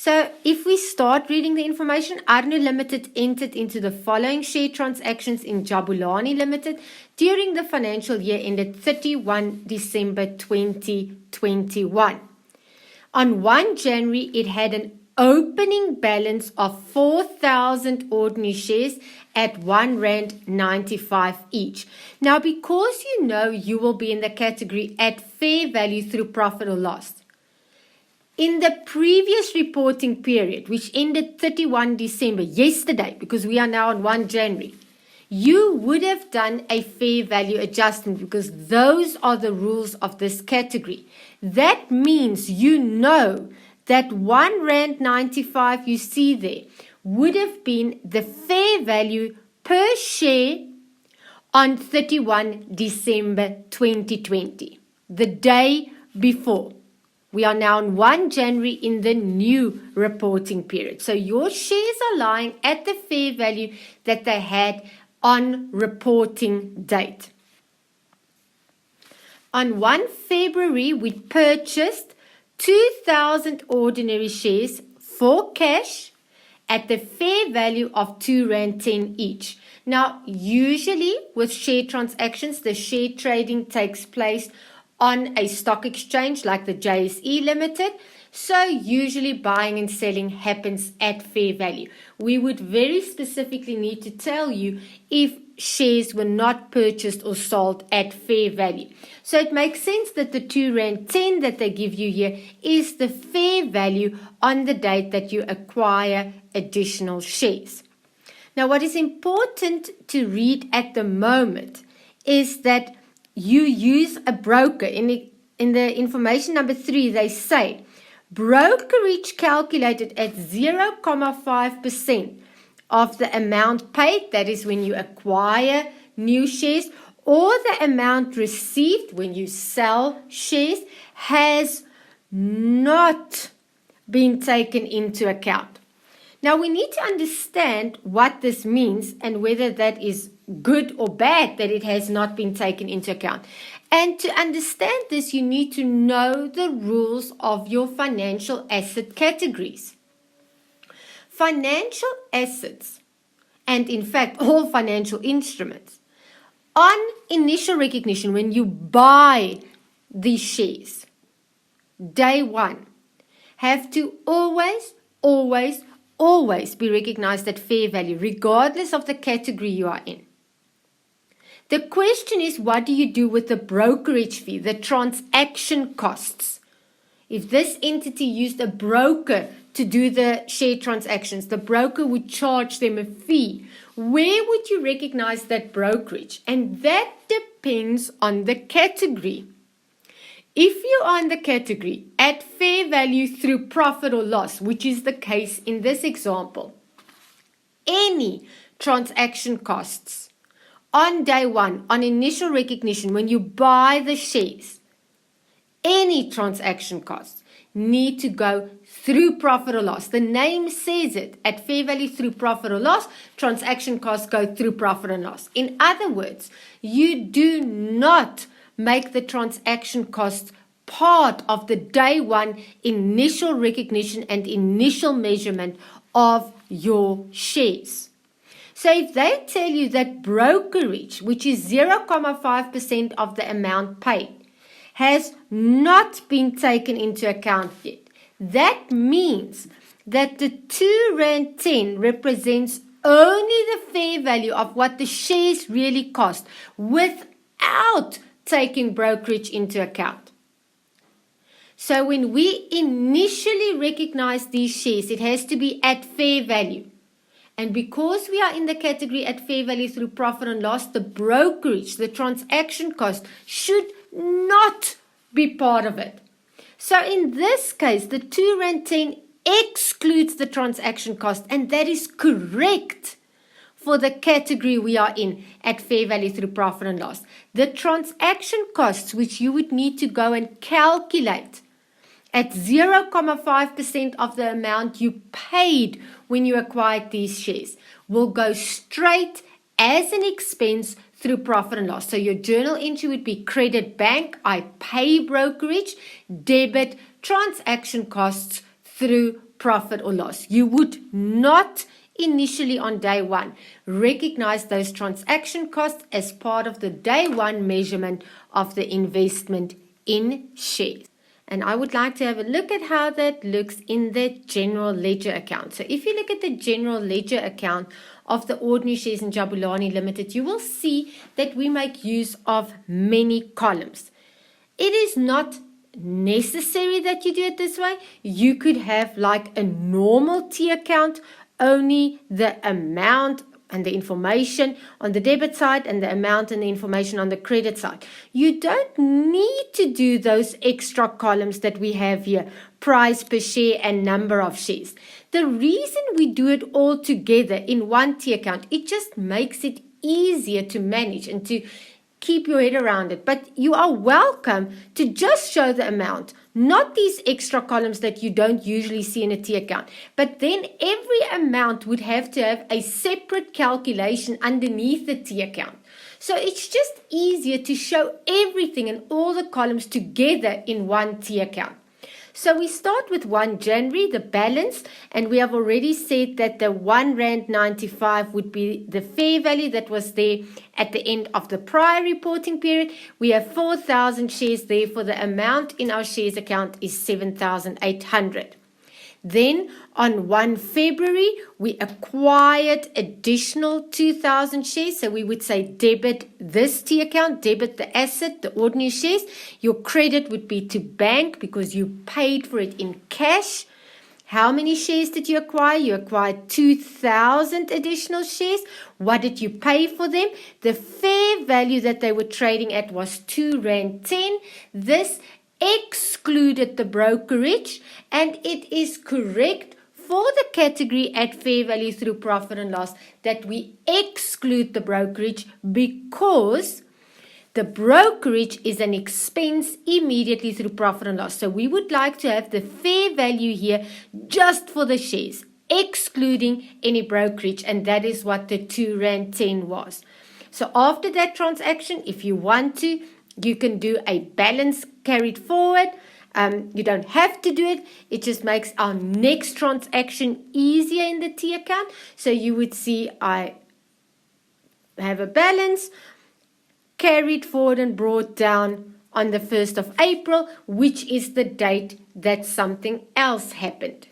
So if we start reading the information, Arno Limited entered into the following share transactions in Jabulani Limited during the financial year ended 31 December 2021. On 1 January, it had an opening balance of 4,000 ordinary shares at R1.95 each. Now, because you will be in the category at fair value through profit or loss, in the previous reporting period, which ended 31 December, yesterday, because we are now on 1 January, you would have done a fair value adjustment because those are the rules of this category. That means that R1.95 you see there would have been the fair value per share on 31 December 2020, the day before. We are now on 1 January in the new reporting period. So your shares are lying at the fair value that they had on reporting date. On 1 February, we purchased 2,000 ordinary shares for cash at the fair value of R2.10 each. Now, usually with share transactions, the share trading takes place on a stock exchange like the JSE Limited. So usually buying and selling happens at fair value. We would very specifically need to tell you if shares were not purchased or sold at fair value. So it makes sense that the R2.10 that they give you here is the fair value on the date that you acquire additional shares. Now, what is important to read at the moment is that you use a broker. In the information number 3, they say brokerage calculated at 0.5% of the amount paid, that is when you acquire new shares, or the amount received when you sell shares, has not been taken into account. Now, we need to understand what this means and whether that is good or bad that it has not been taken into account. And to understand this, you need to know the rules of your financial asset categories. Financial assets, and in fact all financial instruments, on initial recognition, when you buy these shares, day one, have to always be recognized at fair value, regardless of the category you are in. The question is, what do you do with the brokerage fee, the transaction costs? If this entity used a broker to do the share transactions, the broker would charge them a fee. Where would you recognize that brokerage? And that depends on the category. If you are in the category at fair value through profit or loss, which is the case in this example, any transaction costs on day one, on initial recognition, when you buy the shares, any transaction costs need to go through profit or loss. The name says it, at fair value through profit or loss, transaction costs go through profit or loss. In other words, you do not make the transaction costs part of the day one initial recognition and initial measurement of your shares. So if they tell you that brokerage, which is 0.5% of the amount paid, has not been taken into account yet, that means that the R2.10 represents only the fair value of what the shares really cost without taking brokerage into account. So when we initially recognize these shares, it has to be at fair value. And because we are in the category at fair value through profit and loss, the brokerage, the transaction cost, should not be part of it. So in this case, the R2.10 excludes the transaction cost, and that is correct for the category we are in at fair value through profit and loss. The transaction costs, which you would need to go and calculate at 0.5% of the amount you paid when you acquired these shares, will go straight as an expense through profit and loss. So your journal entry would be credit bank, I pay brokerage, debit transaction costs through profit or loss. You would not initially on day one recognize those transaction costs as part of the day one measurement of the investment in shares. And I would like to have a look at how that looks in the general ledger account. So if you look at the general ledger account of the ordinary shares in Jabulani Limited, you will see that we make use of many columns. It is not necessary that you do it this way. You could have like a normal T account, only the amount and the information on the debit side and the amount and the information on the credit side. You don't need to do those extra columns that we have here, price per share and number of shares. The reason we do it all together in one T account, it just makes it easier to manage and to keep your head around it. But you are welcome to just show the amount, not these extra columns that you don't usually see in a T account. But then every amount would have to have a separate calculation underneath the T account. So it's just easier to show everything and all the columns together in one T account. So we start with 1 January, the balance, and we have already said that the R1.95 would be the fair value that was there at the end of the prior reporting period. We have 4,000 shares there, for the amount in our shares account is 7,800. Then on 1 February, we acquired additional 2,000 shares. So we would say debit this T account, debit the asset, the ordinary shares. Your credit would be to bank because you paid for it in cash. How many shares did you acquire? You acquired 2,000 additional shares. What did you pay for them? The fair value that they were trading at was R2.10. This excluded the brokerage, and it is correct for the category at fair value through profit and loss that we exclude the brokerage, because the brokerage is an expense immediately through profit and loss. So we would like to have the fair value here just for the shares, excluding any brokerage, and that is what the R2.10 was. So after that transaction, if you want to, you can do a balance carried forward. You don't have to do it. It just makes our next transaction easier in the T account. So you would see I have a balance carried forward and brought down on the 1st of April, which is the date that something else happened.